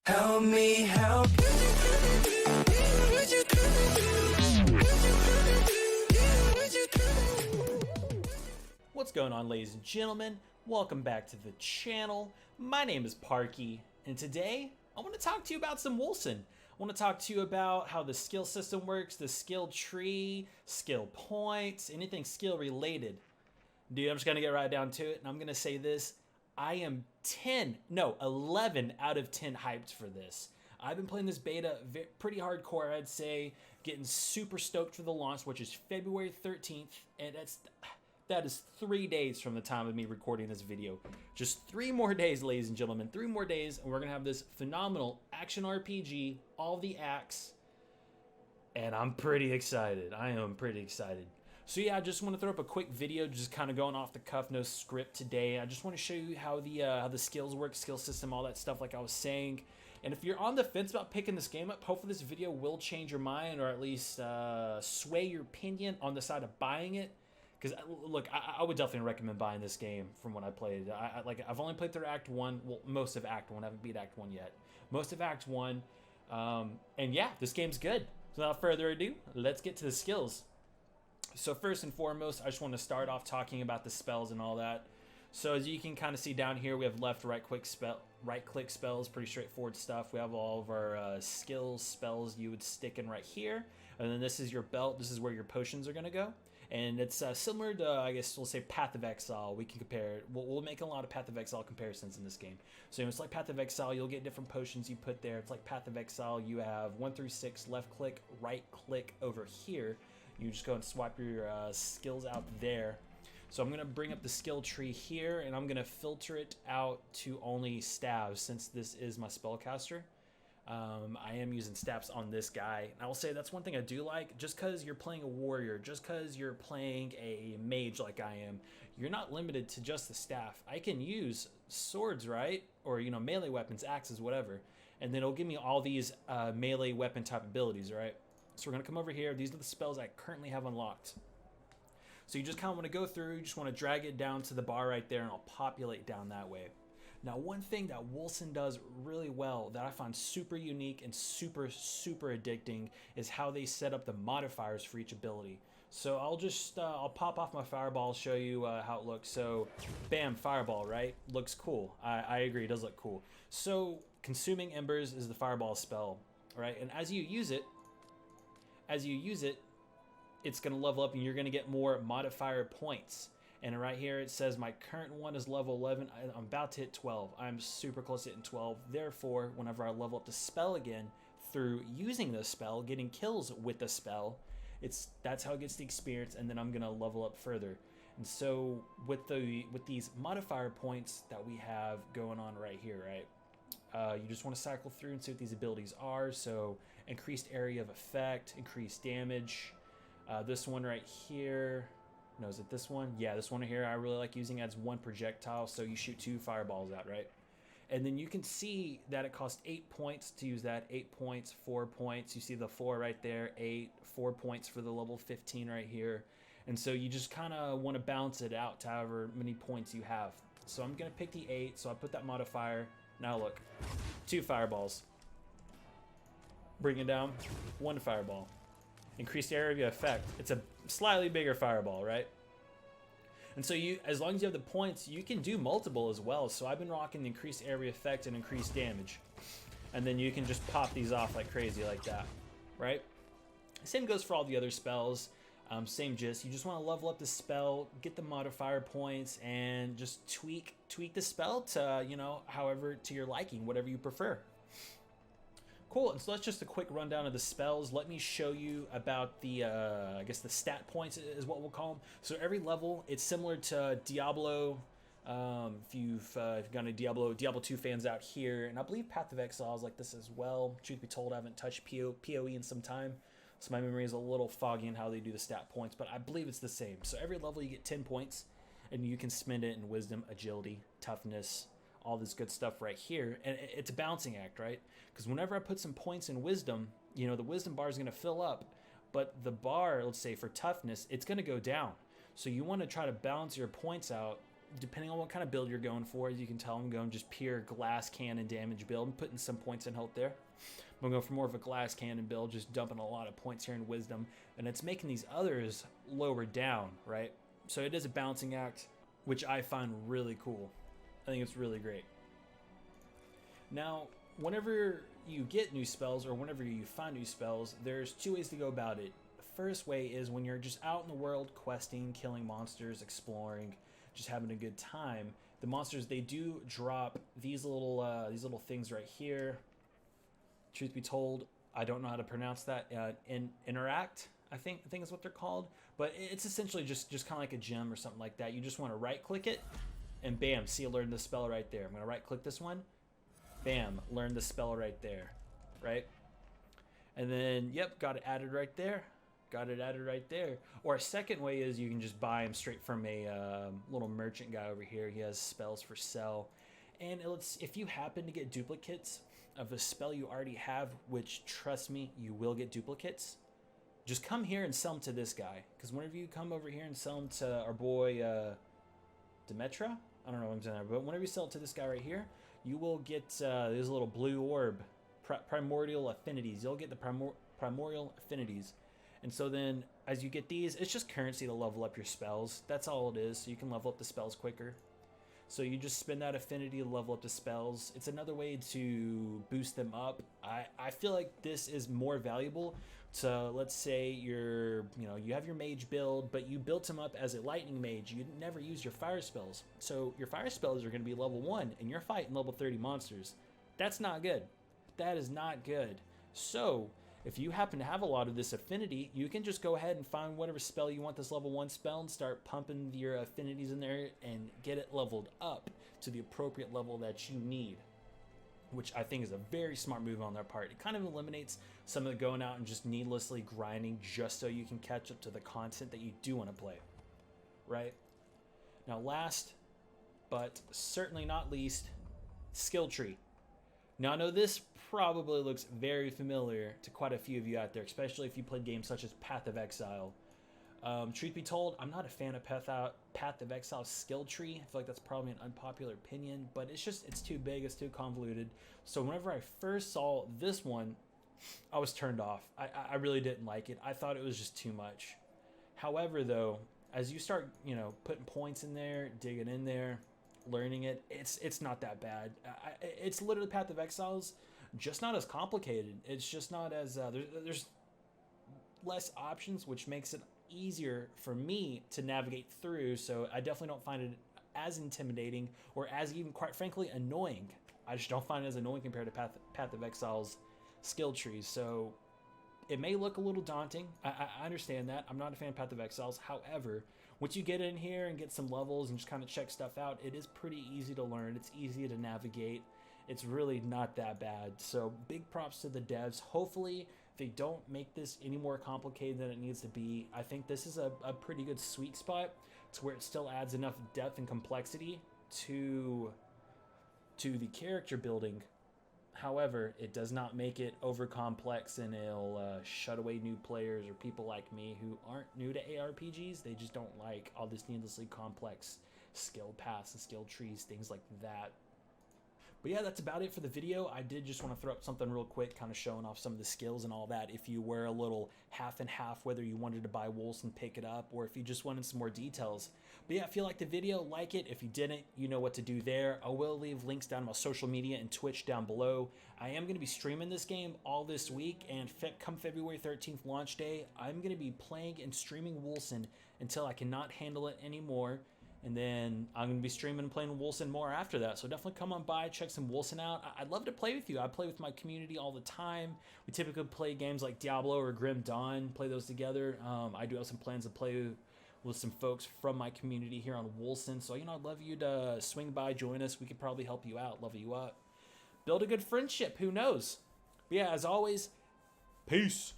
Help me help. What's going on, ladies and gentlemen? Welcome back to the channel. My name is Parky, and today I want to talk to you about some Wolcen. I want to talk to you about how the skill system works, the skill tree, skill points, anything skill related. Dude, I'm just going to get right down to it, and I'm going to say this. I am 11 out of 10 hyped for this. I've been playing this beta pretty hardcore, I'd say, getting super stoked for the launch, which is February 13th, and that is 3 days from the time of me recording this video. Just 3 more days, ladies and gentlemen, 3 more days, and we're going to have this phenomenal action RPG, all the acts, and I'm pretty excited. I am pretty excited. So yeah, I just want to throw up a quick video, just kind of going off the cuff, no script today. I just want to show you how the skills work, skill system, all that stuff like I was saying. And if you're on the fence about picking this game up, hopefully this video will change your mind, or at least sway your opinion on the side of buying it. Because look, I would definitely recommend buying this game from when I played it. I've only played through Act 1, well, most of Act 1. I haven't beat Act 1 yet. Most of Act 1, and yeah, this game's good. So without further ado, let's get to the skills. So first and foremost, I just want to start off talking about the spells and all that. So as you can kind of see down here, we have left, right click spells, pretty straightforward stuff. We have all of our skills, spells you would stick in right here. And then this is your belt. This is where your potions are going to go. And it's similar to, I guess we'll say, Path of Exile. We can compare it. We'll make a lot of Path of Exile comparisons in this game. So it's like Path of Exile, you'll get different potions you put there. It's like Path of Exile, you have 1 through 6, left click, right click over here. You just go and swap your skills out there. So I'm going to bring up the skill tree here, and I'm going to filter it out to only stabs, since this is my spellcaster. I am using stabs on this guy. And I will say that's one thing I do like. Just because you're playing a warrior, just because you're playing a mage like I am, you're not limited to just the staff. I can use swords, right? Or, you know, melee weapons, axes, whatever. And then it'll give me all these melee weapon type abilities, right? So we're going to come over here. These are the spells I currently have unlocked. So you just kind of want to go through, you just want to drag it down to the bar right there, and I'll populate down that way. Now, one thing that Wolcen does really well that I find super unique and super addicting is how they set up the modifiers for each ability. So I'll pop off my fireball, show you how it looks. So bam, fireball, right? Looks cool. I agree, it does look cool. So consuming embers is the fireball spell, right? And as you use it, it's going to level up and you're going to get more modifier points. And right here it says my current one is level 11. I'm about to hit 12. I'm super close to hitting 12. Therefore, whenever I level up the spell again through using the spell, getting kills with the spell, that's how it gets the experience, and then I'm going to level up further. And so with these modifier points that we have going on right here, right? You just want to cycle through and see what these abilities are. So increased area of effect, increased damage. This one right here, no, is it this one? Yeah, this one right here I really like using. Adds 1 projectile, so you shoot 2 fireballs out, right? And then you can see that it costs 8 points to use that. 8 points, 4 points. You see the 4 right there, 8, 4 points for the level 15 right here. And so you just kind of want to balance it out to however many points you have. So I'm going to pick the 8, so I put that modifier. Now look, 2 fireballs. Bring it down, 1 fireball. Increased area of effect. It's a slightly bigger fireball, right? And so as long as you have the points, you can do multiple as well. So I've been rocking the increased area effect and increased damage. And then you can just pop these off like crazy like that, right? Same goes for all the other spells. Same gist. You just want to level up the spell, get the modifier points, and just tweak the spell to, you know, however to your liking, whatever you prefer. Cool, and so that's just a quick rundown of the spells. Let me show you about the, I guess the stat points is what we'll call them. So every level, it's similar to Diablo. If you've got any Diablo 2 fans out here, and I believe Path of Exile is like this as well. Truth be told, I haven't touched PoE in some time, so my memory is a little foggy in how they do the stat points, but I believe it's the same. So every level you get 10 points, and you can spend it in Wisdom, Agility, Toughness, all this good stuff right here. And it's a balancing act, right? Because whenever I put some points in Wisdom, you know, the Wisdom bar is going to fill up, but the bar, let's say for Toughness, it's going to go down. So you want to try to balance your points out depending on what kind of build you're going for, as you can tell, I'm going just pure glass cannon damage build. I'm putting some points in health there. I'm going for more of a glass cannon build, just dumping a lot of points here in wisdom, and it's making these others lower down, right? So it is a balancing act, which I find really cool. I think it's really great. Now, whenever you get new spells or whenever you find new spells, there's two ways to go about it. The first way is when you're just out in the world questing, killing monsters, exploring, just having a good time. The monsters, they do drop these little things right here. Truth be told, I don't know how to pronounce that. Interact, I think is what they're called. But it's essentially just kind of like a gem or something like that. You just want to right click it, and bam, see, learn the spell right there. I'm gonna right click this one. Bam, learn the spell right there, right? And then, yep, got it added right there. Got it added right there. Or a second way is you can just buy them straight from a little merchant guy over here. He has spells for sale. And if you happen to get duplicates of a spell you already have, which, trust me, you will get duplicates, just come here and sell them to this guy. Because whenever you come over here and sell them to our boy Demetra, I don't know what I'm saying, but whenever you sell it to this guy right here, you will get this little blue orb, primordial affinities. You'll get the primordial affinities. And so then as you get these, it's just currency to level up your spells. That's all it is. So you can level up the spells quicker. So you just spend that affinity to level up the spells. It's another way to boost them up. I feel like this is more valuable to, let's say you have your mage build, but you built him up as a lightning mage. You never use your fire spells. So your fire spells are going to be level 1 and you're fighting level 30 monsters. That's not good. That is not good. So if you happen to have a lot of this affinity, you can just go ahead and find whatever spell you want, this level 1 spell, and start pumping your affinities in there and get it leveled up to the appropriate level that you need, which I think is a very smart move on their part. It kind of eliminates some of the going out and just needlessly grinding just so you can catch up to the content that you do want to play, right? Now, last but certainly not least, skill tree. Now, I know this probably looks very familiar to quite a few of you out there, especially if you played games such as Path of Exile. Truth be told, I'm not a fan of Path of Exile's skill tree. I feel like that's probably an unpopular opinion, but it's too big, it's too convoluted. So whenever I first saw this one, I was turned off. I really didn't like it. I thought it was just too much. However, though, as you start, putting points in there, digging in there, learning it, it's not that bad. It's literally Path of Exiles, just not as complicated. It's just not as there's less options, which makes it easier for me to navigate through. So I definitely don't find it as intimidating or as even, quite frankly, annoying. I just don't find it as annoying compared to Path of Exile's skill trees. So it may look a little daunting. I understand that. I'm not a fan of Path of Exiles. However, once you get in here and get some levels and just kind of check stuff out, it is pretty easy to learn. It's easy to navigate. It's really not that bad. So big props to the devs. Hopefully they don't make this any more complicated than it needs to be. I think this is a pretty good sweet spot to where it still adds enough depth and complexity to the character building. However, it does not make it over complex, and it'll shut away new players or people like me who aren't new to ARPGs. They just don't like all this needlessly complex skill paths and skill trees, things like that. But yeah, that's about it for the video. I did just want to throw up something real quick, kind of showing off some of the skills and all that. If you were a little half and half, whether you wanted to buy Wolcen, pick it up, or if you just wanted some more details. But yeah, if you liked the video, like it. If you didn't, you know what to do there. I will leave links down to my social media and Twitch down below. I am going to be streaming this game all this week, and come February 13th launch day, I'm going to be playing and streaming Wolcen until I cannot handle it anymore. And then I'm going to be streaming and playing Wolcen more after that. So definitely come on by, check some Wolcen out. I'd love to play with you. I play with my community all the time. We typically play games like Diablo or Grim Dawn, play those together. I do have some plans to play with some folks from my community here on Wolcen. So, I'd love you to swing by, join us. We could probably help you out, level you up. Build a good friendship, who knows? But yeah, as always, peace.